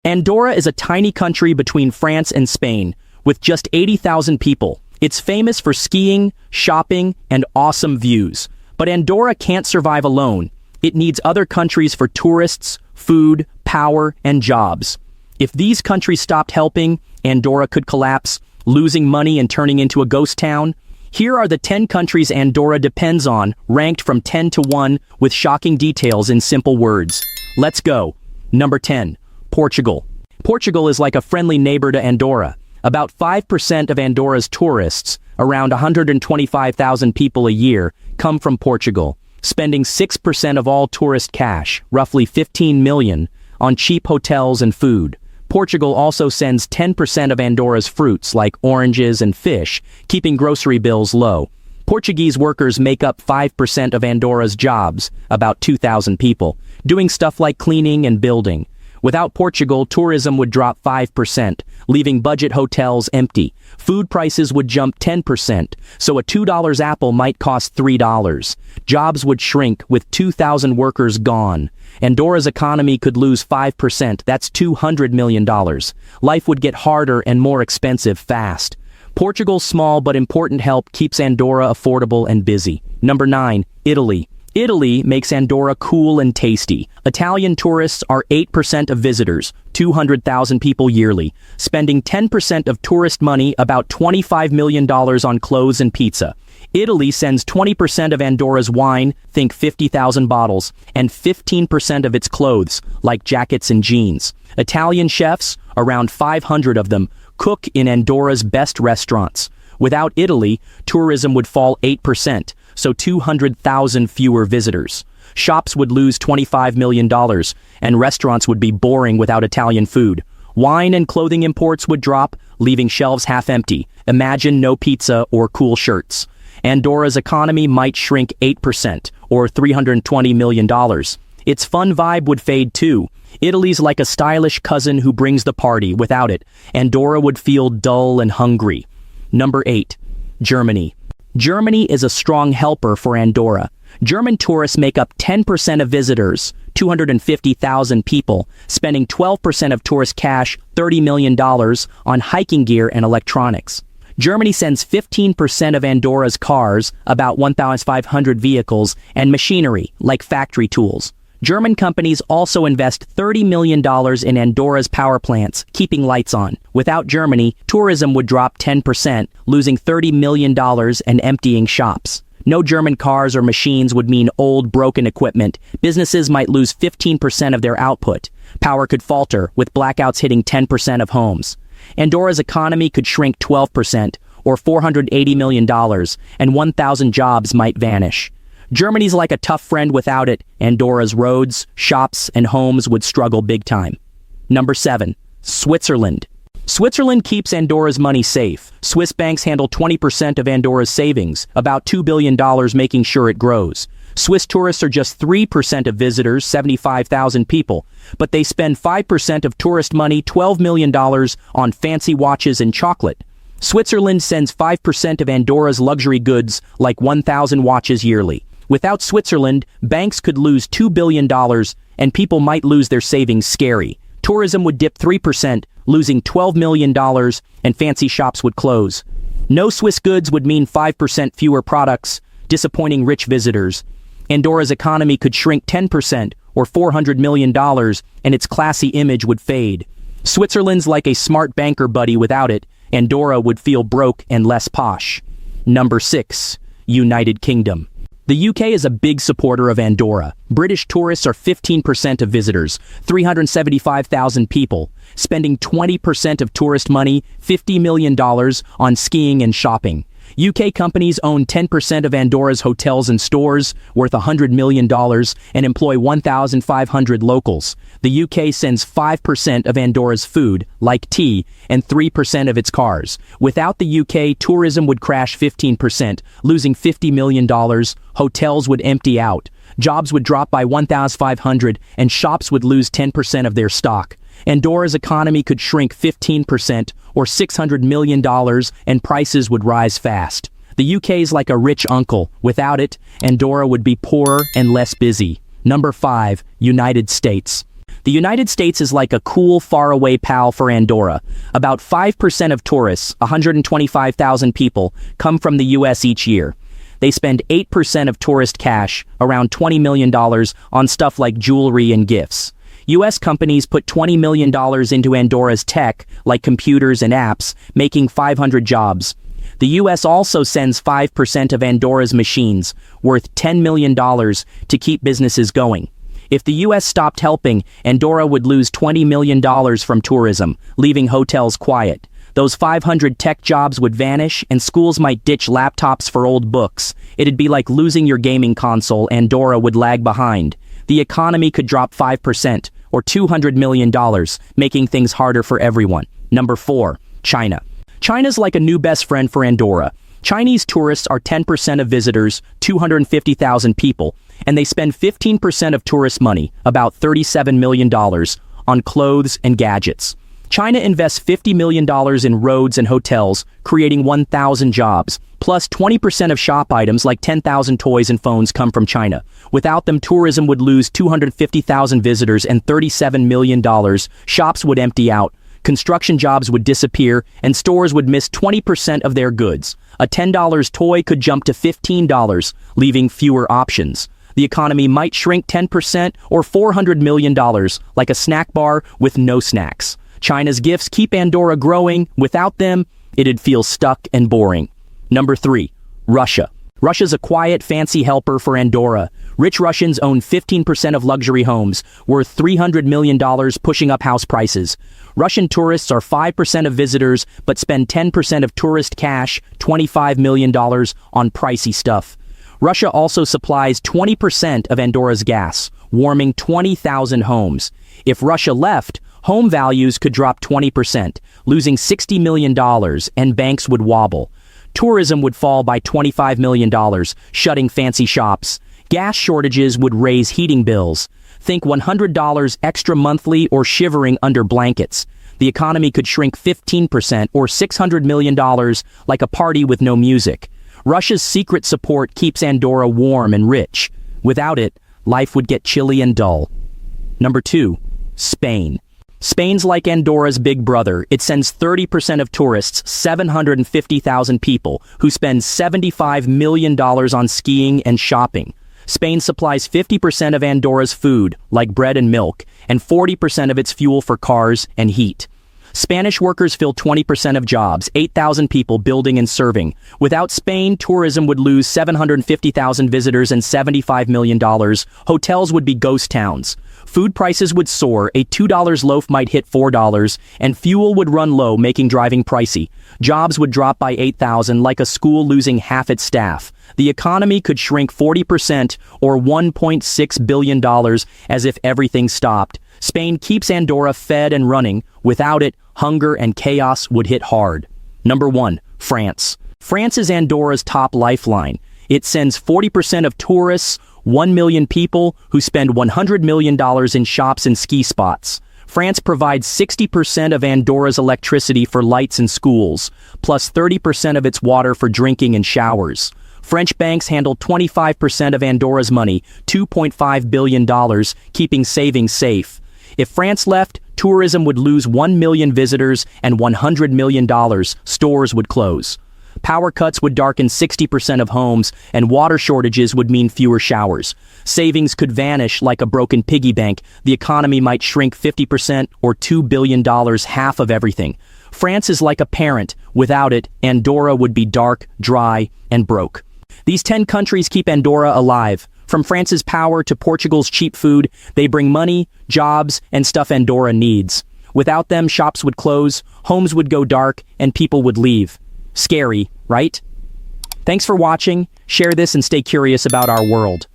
Andorra is a tiny country between France and Spain, with just 80,000 people. It's famous for skiing, shopping, and awesome views. But Andorra can't survive alone. It needs other countries for tourists, food, power, and jobs. If these countries stopped helping, Andorra could collapse, losing money and turning into a ghost town. Here are the 10 countries Andorra depends on, ranked from 10 to 1, with shocking details in simple words. Let's go. Number 10. Portugal. Portugal is like a friendly neighbor to Andorra. About 5% of Andorra's tourists, around 125,000 people a year, come from Portugal, spending 6% of all tourist cash, roughly 15 million, on cheap hotels and food. Portugal also sends 10% of Andorra's fruits like oranges and fish, keeping grocery bills low. Portuguese workers make up 5% of Andorra's jobs, about 2,000 people, doing stuff like cleaning and building. Without Portugal, tourism would drop 5%, leaving budget hotels empty. Food prices would jump 10%, so a $2 apple might cost $3. Jobs would shrink with 2,000 workers gone. Andorra's economy could lose 5%, that's $200 million. Life would get harder and more expensive fast. Portugal's small but important help keeps Andorra affordable and busy. Number 9. Italy. Italy makes Andorra cool and tasty. Italian tourists are 8% of visitors, 200,000 people yearly, spending 10% of tourist money, about $25 million on clothes and pizza. Italy sends 20% of Andorra's wine, think 50,000 bottles, and 15% of its clothes, like jackets and jeans. Italian chefs, around 500 of them, cook in Andorra's best restaurants. Without Italy, tourism would fall 8%, so 200,000 fewer visitors. Shops would lose $25 million, and restaurants would be boring without Italian food. Wine and clothing imports would drop, leaving shelves half empty. Imagine no pizza or cool shirts. Andorra's economy might shrink 8%, or $320 million. Its fun vibe would fade too. Italy's like a stylish cousin who brings the party. Without it, Andorra would feel dull and hungry. Number 8. Germany. Germany is a strong helper for Andorra. German tourists make up 10% of visitors, 250,000 people, spending 12% of tourist cash, $30 million, on hiking gear and electronics. Germany sends 15% of Andorra's cars, about 1,500 vehicles, and machinery, like factory tools. German companies also invest $30 million in Andorra's power plants, keeping lights on. Without Germany, tourism would drop 10%, losing $30 million and emptying shops. No German cars or machines would mean old, broken equipment. Businesses might lose 15% of their output. Power could falter, with blackouts hitting 10% of homes. Andorra's economy could shrink 12%, or $480 million, and 1,000 jobs might vanish. Germany's like a tough friend. Without it, Andorra's roads, shops, and homes would struggle big time. Number 7. Switzerland. Switzerland keeps Andorra's money safe. Swiss banks handle 20% of Andorra's savings, about $2 billion, making sure it grows. Swiss tourists are just 3% of visitors, 75,000 people, but they spend 5% of tourist money, $12 million, on fancy watches and chocolate. Switzerland sends 5% of Andorra's luxury goods, like 1,000 watches yearly. Without Switzerland, banks could lose $2 billion, and people might lose their savings. Scary. Tourism would dip 3%, losing $12 million, and fancy shops would close. No Swiss goods would mean 5% fewer products, disappointing rich visitors. Andorra's economy could shrink 10%, or $400 million, and its classy image would fade. Switzerland's like a smart banker buddy. Without it, Andorra would feel broke and less posh. Number 6. United Kingdom. The UK is a big supporter of Andorra. British tourists are 15% of visitors, 375,000 people, spending 20% of tourist money, $50 million, on skiing and shopping. UK companies own 10% of Andorra's hotels and stores, worth $100 million, and employ 1,500 locals. The UK sends 5% of Andorra's food, like tea, and 3% of its cars. Without the UK, tourism would crash 15%, losing $50 million, hotels would empty out, jobs would drop by 1,500, and shops would lose 10% of their stock. Andorra's economy could shrink 15%, or $600 million, and prices would rise fast. The UK's like a rich uncle. Without it, Andorra would be poorer and less busy. Number 5. United States. The United States is like a cool, faraway pal for Andorra. About 5% of tourists, 125,000 people, come from the US each year. They spend 8% of tourist cash, around $20 million, on stuff like jewelry and gifts. US companies put $20 million into Andorra's tech, like computers and apps, making 500 jobs. The US also sends 5% of Andorra's machines, worth $10 million, to keep businesses going. If the US stopped helping, Andorra would lose $20 million from tourism, leaving hotels quiet. Those 500 tech jobs would vanish, and schools might ditch laptops for old books. It'd be like losing your gaming console. Andorra would lag behind. The economy could drop 5%, or $200 million, making things harder for everyone. Number 4. China. China's like a new best friend for Andorra. Chinese tourists are 10% of visitors, 250,000 people, and they spend 15% of tourist money, about $37 million, on clothes and gadgets. China invests $50 million in roads and hotels, creating 1,000 jobs. Plus, 20% of shop items like 10,000 toys and phones come from China. Without them, tourism would lose 250,000 visitors and $37 million. Shops would empty out. Construction jobs would disappear, and stores would miss 20% of their goods. A $10 toy could jump to $15, leaving fewer options. The economy might shrink 10% or $400 million, like a snack bar with no snacks. China's gifts keep Andorra growing. Without them, it'd feel stuck and boring. Number 3. Russia. Russia's a quiet, fancy helper for Andorra. Rich Russians own 15% of luxury homes, worth $300 million, pushing up house prices. Russian tourists are 5% of visitors, but spend 10% of tourist cash, $25 million, on pricey stuff. Russia also supplies 20% of Andorra's gas, warming 20,000 homes. If Russia left, home values could drop 20%, losing $60 million, and banks would wobble. Tourism would fall by $25 million, shutting fancy shops. Gas shortages would raise heating bills. Think $100 extra monthly or shivering under blankets. The economy could shrink 15% or $600 million, like a party with no music. Russia's secret support keeps Andorra warm and rich. Without it, life would get chilly and dull. Number 2. Spain. Spain's like Andorra's big brother. It sends 30% of tourists, 750,000 people, who spend $75 million on skiing and shopping. Spain supplies 50% of Andorra's food, like bread and milk, and 40% of its fuel for cars and heat. Spanish workers fill 20% of jobs, 8,000 people building and serving. Without Spain, tourism would lose 750,000 visitors and $75 million. Hotels would be ghost towns. Food prices would soar, a $2 loaf might hit $4, and fuel would run low, making driving pricey. Jobs would drop by 8,000, like a school losing half its staff. The economy could shrink 40% or $1.6 billion, as if everything stopped. Spain keeps Andorra fed and running. Without it, hunger and chaos would hit hard. Number 1. France. France is Andorra's top lifeline. It sends 40% of tourists, 1 million people, who spend $100 million in shops and ski spots. France provides 60% of Andorra's electricity for lights and schools, plus 30% of its water for drinking and showers. French banks handle 25% of Andorra's money, $2.5 billion, keeping savings safe. If France left, tourism would lose 1 million visitors and $100 million. Stores would close. Power cuts would darken 60% of homes, and water shortages would mean fewer showers. Savings could vanish like a broken piggy bank. The economy might shrink 50% or $2 billion, half of everything. France is like a parent. Without it, Andorra would be dark, dry, and broke. These 10 countries keep Andorra alive. From France's power to Portugal's cheap food, they bring money, jobs, and stuff Andorra needs. Without them, shops would close, homes would go dark, and people would leave. Scary, right? Thanks for watching. Share this and stay curious about our world.